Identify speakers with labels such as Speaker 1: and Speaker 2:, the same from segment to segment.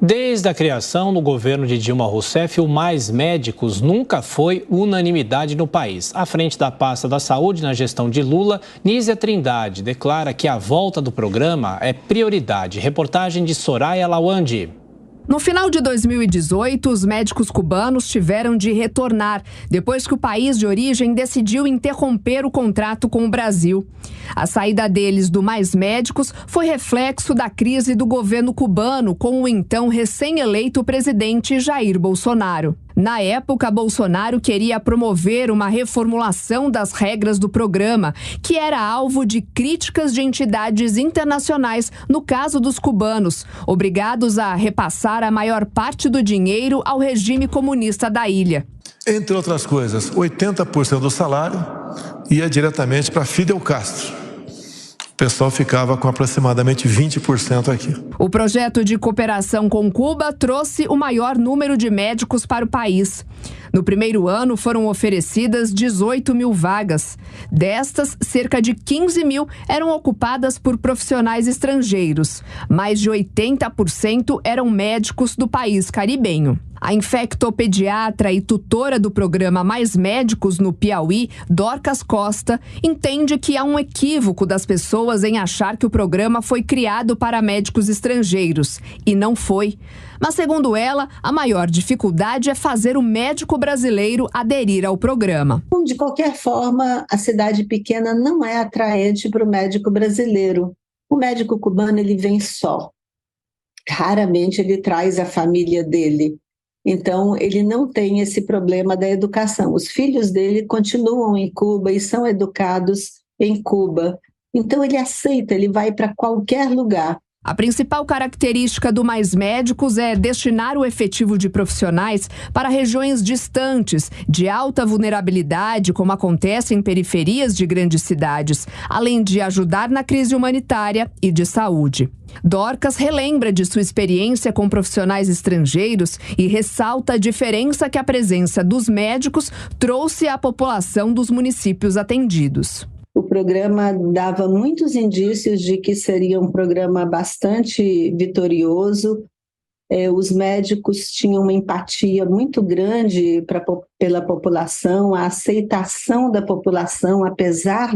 Speaker 1: Desde a criação no governo de Dilma Rousseff, o Mais Médicos nunca foi unanimidade no país. À frente da pasta da saúde na gestão de Lula, Nízia Trindade declara que a volta do programa é prioridade. Reportagem de Soraya Lawande.
Speaker 2: No final de 2018, os médicos cubanos tiveram de retornar, depois que o país de origem decidiu interromper o contrato com o Brasil. A saída deles do Mais Médicos foi reflexo da crise do governo cubano com o então recém-eleito presidente Jair Bolsonaro. Na época, Bolsonaro queria promover uma reformulação das regras do programa, que era alvo de críticas de entidades internacionais no caso dos cubanos, obrigados a repassar a maior parte do dinheiro ao regime comunista da ilha.
Speaker 3: Entre outras coisas, 80% do salário ia diretamente para Fidel Castro. O pessoal ficava com aproximadamente 20% aqui.
Speaker 2: O projeto de cooperação com Cuba trouxe o maior número de médicos para o país. No primeiro ano, foram oferecidas 18 mil vagas. Destas, cerca de 15 mil eram ocupadas por profissionais estrangeiros. Mais de 80% eram médicos do país caribenho. A infectopediatra e tutora do programa Mais Médicos no Piauí, Dorcas Costa, entende que há um equívoco das pessoas em achar que o programa foi criado para médicos estrangeiros. E não foi. Mas, segundo ela, a maior dificuldade é fazer o médico brasileiro aderir ao programa.
Speaker 4: De qualquer forma, a cidade pequena não é atraente para o médico brasileiro. O médico cubano, ele vem só. Raramente ele traz a família dele. Então, ele não tem esse problema da educação. Os filhos dele continuam em Cuba e são educados em Cuba. Então, ele aceita, ele vai para qualquer lugar.
Speaker 2: A principal característica do Mais Médicos é destinar o efetivo de profissionais para regiões distantes, de alta vulnerabilidade, como acontece em periferias de grandes cidades, além de ajudar na crise humanitária e de saúde. Dorcas relembra de sua experiência com profissionais estrangeiros e ressalta a diferença que a presença dos médicos trouxe à população dos municípios atendidos.
Speaker 4: O programa dava muitos indícios de que seria um programa bastante vitorioso. Os médicos tinham uma empatia muito grande pela população, a aceitação da população, apesar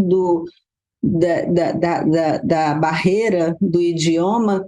Speaker 4: da barreira do idioma,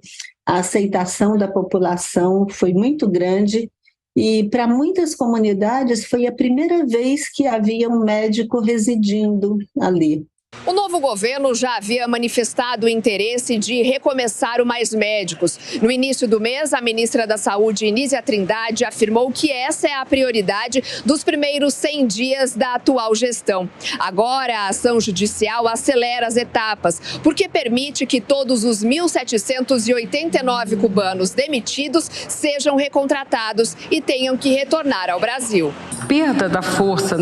Speaker 4: a aceitação da população foi muito grande. E para muitas comunidades foi a primeira vez que havia um médico residindo ali.
Speaker 2: O novo governo já havia manifestado o interesse de recomeçar o Mais Médicos. No início do mês, a ministra da Saúde, Nízia Trindade, afirmou que essa é a prioridade dos primeiros 100 dias da atual gestão. Agora, a ação judicial acelera as etapas, porque permite que todos os 1.789 cubanos demitidos sejam recontratados e tenham que retornar ao Brasil.
Speaker 5: Perda da força,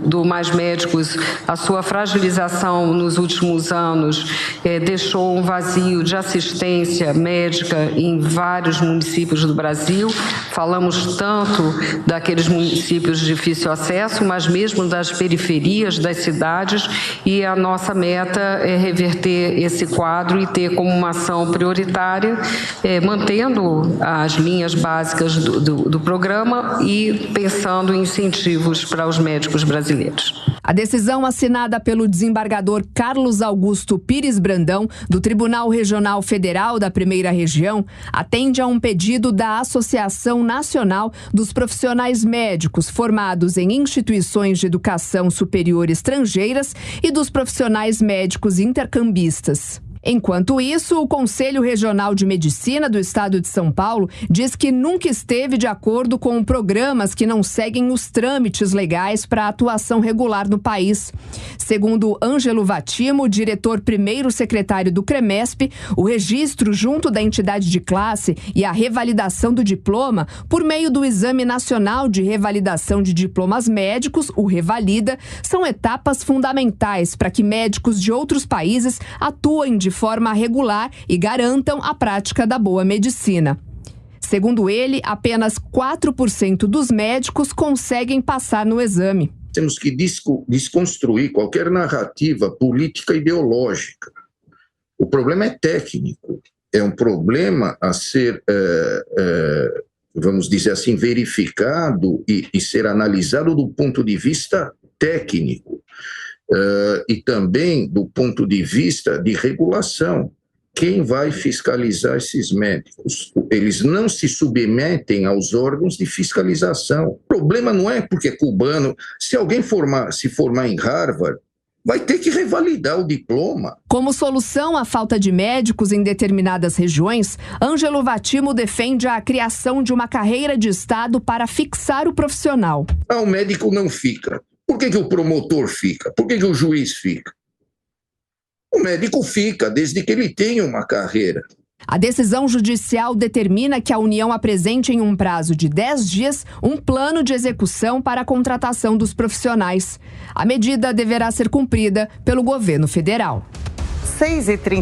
Speaker 5: do Mais Médicos, a sua fragilização nos últimos anos deixou um vazio de assistência médica em vários municípios do Brasil. Falamos tanto daqueles municípios de difícil acesso, mas mesmo das periferias das cidades, e a nossa meta é reverter esse quadro e ter como uma ação prioritária, mantendo as linhas básicas do programa e pensando em incentivos para os médicos brasileiros.
Speaker 2: A decisão assinada pelo desembargador Carlos Augusto Pires Brandão, do Tribunal Regional Federal da Primeira Região, atende a um pedido da Associação Nacional dos Profissionais Médicos formados em instituições de educação superior estrangeiras e dos profissionais médicos intercambistas. Enquanto isso, o Conselho Regional de Medicina do Estado de São Paulo diz que nunca esteve de acordo com programas que não seguem os trâmites legais para a atuação regular no país. Segundo Ângelo Vatimo, diretor primeiro secretário do CREMESP, o registro junto da entidade de classe e a revalidação do diploma por meio do Exame Nacional de Revalidação de Diplomas Médicos, o Revalida, são etapas fundamentais para que médicos de outros países atuem de forma regular e garantam a prática da boa medicina. Segundo ele, apenas 4% dos médicos conseguem passar no exame.
Speaker 6: Temos que desconstruir qualquer narrativa política ideológica. O problema é técnico, é um problema a ser vamos dizer assim, verificado e ser analisado do ponto de vista técnico e também do ponto de vista de regulação. Quem vai fiscalizar esses médicos? Eles não se submetem aos órgãos de fiscalização. O problema não é porque é cubano. Se alguém se formar em Harvard, vai ter que revalidar o diploma.
Speaker 2: Como solução à falta de médicos em determinadas regiões, Ângelo Vatimo defende a criação de uma carreira de Estado para fixar o profissional.
Speaker 6: O médico não fica. Por que o promotor fica? Por que o juiz fica? O médico fica, desde que ele tenha uma carreira.
Speaker 2: A decisão judicial determina que a União apresente em um prazo de 10 dias um plano de execução para a contratação dos profissionais. A medida deverá ser cumprida pelo governo federal.
Speaker 7: 6h30.